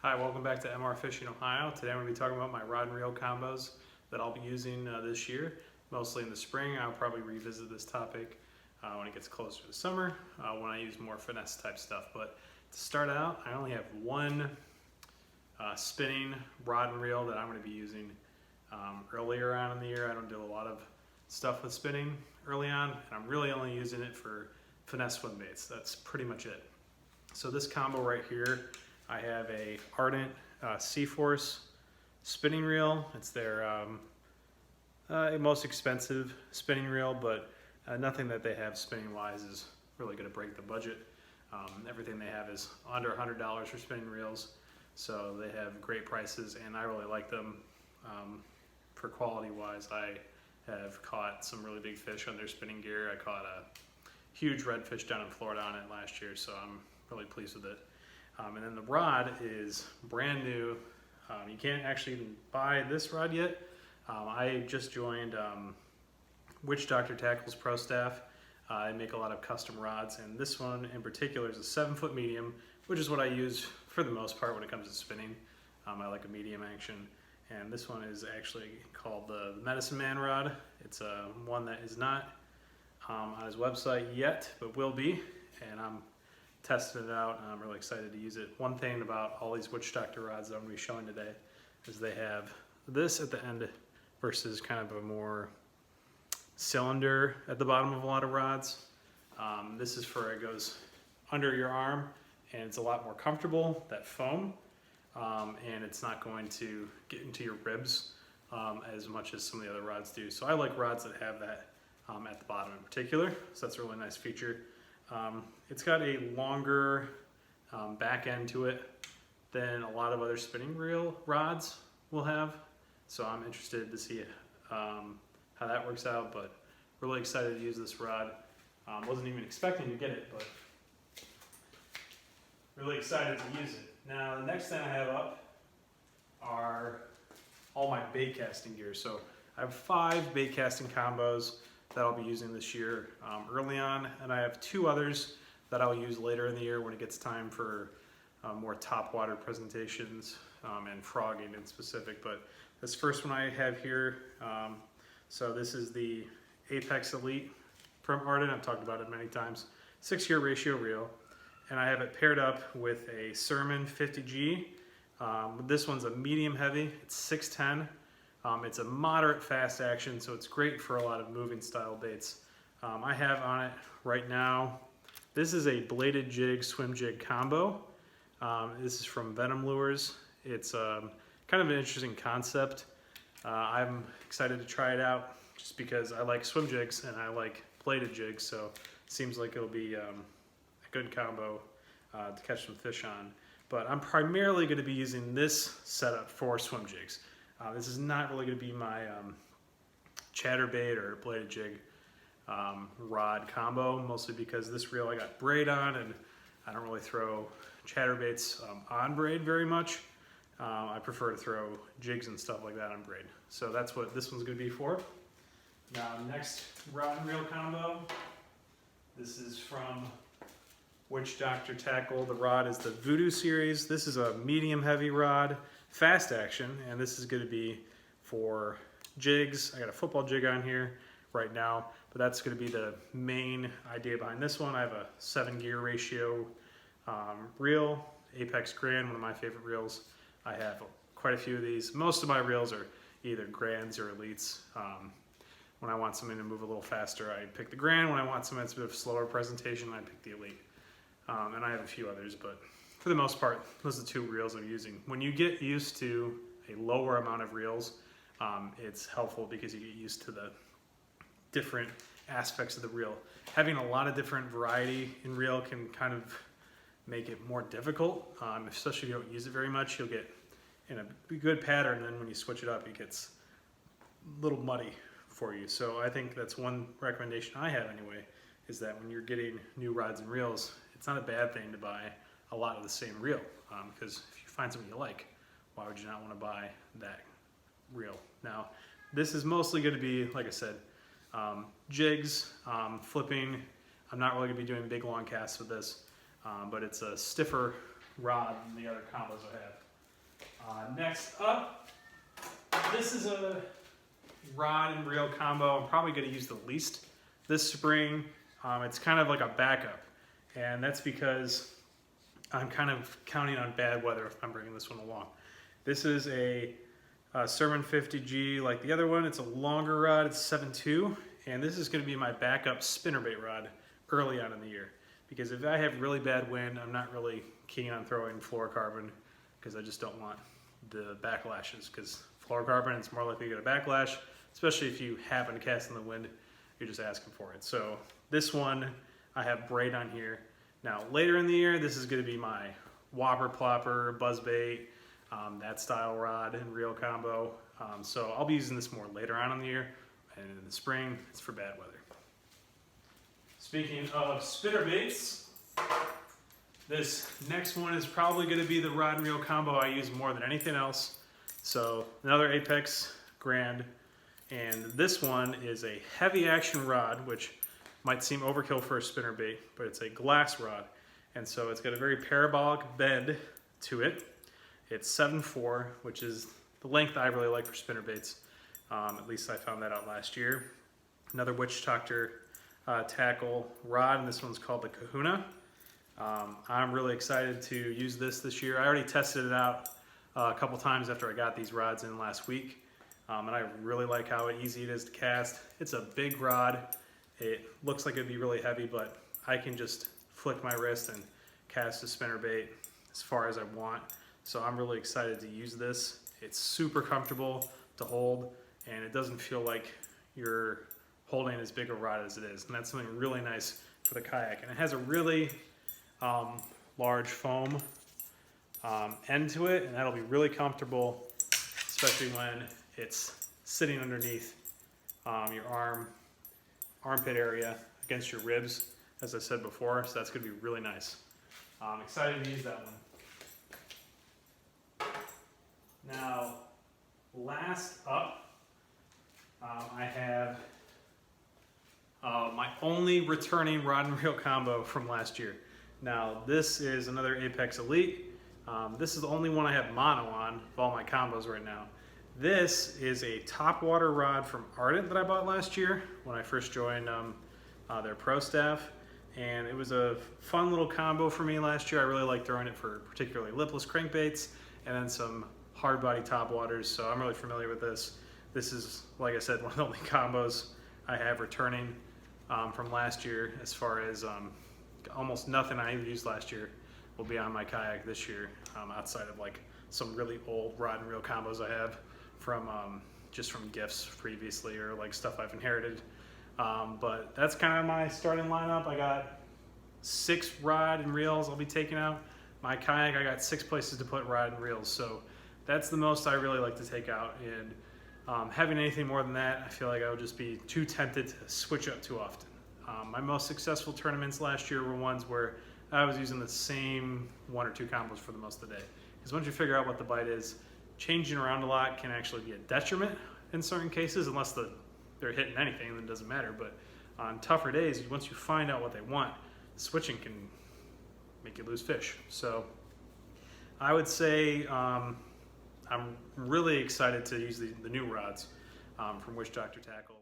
Hi, welcome back to MR Fishing Ohio. Today I'm going to be talking about my rod and reel combos that I'll be using this year, mostly in the spring. I'll probably revisit this topic when it gets closer to summer, when I use more finesse type stuff. But to start out, I only have one spinning rod and reel that I'm going to be using earlier on in the year. I don't do a lot of stuff with spinning early on, and I'm really only using it for finesse swim baits. That's pretty much it. So this combo right here, I have a Ardent C-Force spinning reel. It's their most expensive spinning reel, but nothing that they have spinning wise is really going to break the budget. Everything they have is under $100 for spinning reels, so they have great prices, and I really like them. For quality wise, I have caught some really big fish on their spinning gear. I caught a huge redfish down in Florida on it last year, so I'm really pleased with it. And then the rod is brand new. You can't actually even buy this rod yet. I just joined Witch Doctor Tackle's pro staff. I make a lot of custom rods, and this one in particular is a 7-foot medium, which is what I use for the most part when it comes to spinning. I like a medium action, and this one is actually called the Medicine Man rod. It's one that is not on his website yet, but will be, and I'm tested it out, and I'm really excited to use it. One thing about all these Witch Doctor rods that I'm going to be showing today is they have this at the end versus kind of a more cylinder at the bottom of a lot of rods. This is for, it goes under your arm, and it's a lot more comfortable, that foam, and it's not going to get into your ribs as much as some of the other rods do. So I like rods that have that at the bottom in particular, so that's a really nice feature. It's got a longer back end to it than a lot of other spinning reel rods will have, so I'm interested to see how that works out, but really excited to use this rod. Wasn't even expecting to get it, but really excited to use it. Now the next thing I have up are all my bait casting gear. So I have 5 bait casting combos that I'll be using this year early on, and I have 2 others that I'll use later in the year when it gets time for more top water presentations and frogging in specific. But this first one I have here, so this is the Apex Elite from Ardent. I've talked about it many times. 6-year ratio reel, and I have it paired up with a Sermon 50G. This one's a medium heavy, it's 610. It's a moderate fast action, so it's great for a lot of moving style baits. I have on it right now, this is a bladed jig, swim jig combo. This is from Venom Lures. It's kind of an interesting concept. I'm excited to try it out just because I like swim jigs and I like bladed jigs, so it seems like it'll be a good combo to catch some fish on. But I'm primarily going to be using this setup for swim jigs. This is not really going to be my chatterbait or bladed jig rod combo, mostly because this reel I got braid on, and I don't really throw chatterbaits on braid very much. I prefer to throw jigs and stuff like that on braid. So that's what this one's going to be for. Now, next rod and reel combo, this is from Witch Doctor Tackle. The rod is the Voodoo series. This is a medium heavy rod, fast action, and this is going to be for jigs. I got a football jig on here right now, but that's going to be the main idea behind this one. I have a 7-gear ratio reel, Apex Grand, one of my favorite reels. I have quite a few of these. Most of my reels are either Grands or Elites. When I want something to move a little faster, I pick the Grand. When I want something that's a bit of a slower presentation, I pick the Elite. And I have a few others, but for the most part, those are the 2 reels I'm using. When you get used to a lower amount of reels, it's helpful because you get used to the different aspects of the reel. Having a lot of different variety in reel can kind of make it more difficult, especially if you don't use it very much. You'll get in a good pattern, and then when you switch it up, it gets a little muddy for you. So I think that's one recommendation I have anyway, is that when you're getting new rods and reels, it's not a bad thing to buy a lot of the same reel, because if you find something you like, why would you not want to buy that reel? Now, this is mostly going to be, like I said, jigs, flipping. I'm not really going to be doing big long casts with this, but it's a stiffer rod than the other combos I have. Next up, this is a rod and reel combo I'm probably going to use the least this spring. It's kind of like a backup, and that's because I'm kind of counting on bad weather if I'm bringing this one along. This is a Sermon 50G like the other one. It's a longer rod, it's 7.2, and this is going to be my backup spinnerbait rod early on in the year. Because if I have really bad wind, I'm not really keen on throwing fluorocarbon because I just don't want the backlashes, because fluorocarbon is more likely to get a backlash, especially if you happen to cast in the wind, you're just asking for it. So this one, I have braid on here. Now later in the year, this is going to be my whopper plopper, buzzbait, that style rod and reel combo. So I'll be using this more later on in the year, and in the spring, it's for bad weather. Speaking of spinnerbaits, this next one is probably going to be the rod and reel combo I use more than anything else. So another Apex Grand, and this one is a heavy action rod, which might seem overkill for a spinnerbait, but it's a glass rod, and so it's got a very parabolic bend to it. It's 7.4, which is the length I really like for spinnerbaits. At least I found that out last year. Another Witch Doctor tackle rod, and this one's called the Kahuna. I'm really excited to use this year. I already tested it out a couple times after I got these rods in last week, and I really like how easy it is to cast. It's a big rod. It looks like it'd be really heavy, but I can just flick my wrist and cast a spinnerbait as far as I want. So I'm really excited to use this. It's super comfortable to hold, and it doesn't feel like you're holding as big a rod as it is, and that's something really nice for the kayak. And it has a really large foam end to it, and that'll be really comfortable, especially when it's sitting underneath your armpit area against your ribs, as I said before. So that's going to be really nice. I'm excited to use that one. Now, last up, I have my only returning rod and reel combo from last year. Now, this is another Apex Elite. This is the only one I have mono on of all my combos right now. This is a topwater rod from Ardent that I bought last year when I first joined their pro staff. And it was a fun little combo for me last year. I really like throwing it for particularly lipless crankbaits and then some hard body topwaters, so I'm really familiar with this. This is, like I said, one of the only combos I have returning from last year, as far as almost nothing I used last year will be on my kayak this year, outside of like some really old rod and reel combos I have from just from gifts previously, or like stuff I've inherited. But that's kind of my starting lineup. I got 6 rod and reels I'll be taking out. My kayak, I got 6 places to put rod and reels, so that's the most I really like to take out. And having anything more than that, I feel like I would just be too tempted to switch up too often. My most successful tournaments last year were ones where I was using the same 1 or 2 combos for the most of the day. Because once you figure out what the bite is, changing around a lot can actually be a detriment in certain cases, unless they're hitting anything, then it doesn't matter. But on tougher days, once you find out what they want, switching can make you lose fish. So I would say I'm really excited to use the new rods from Witch Doctor Tackle.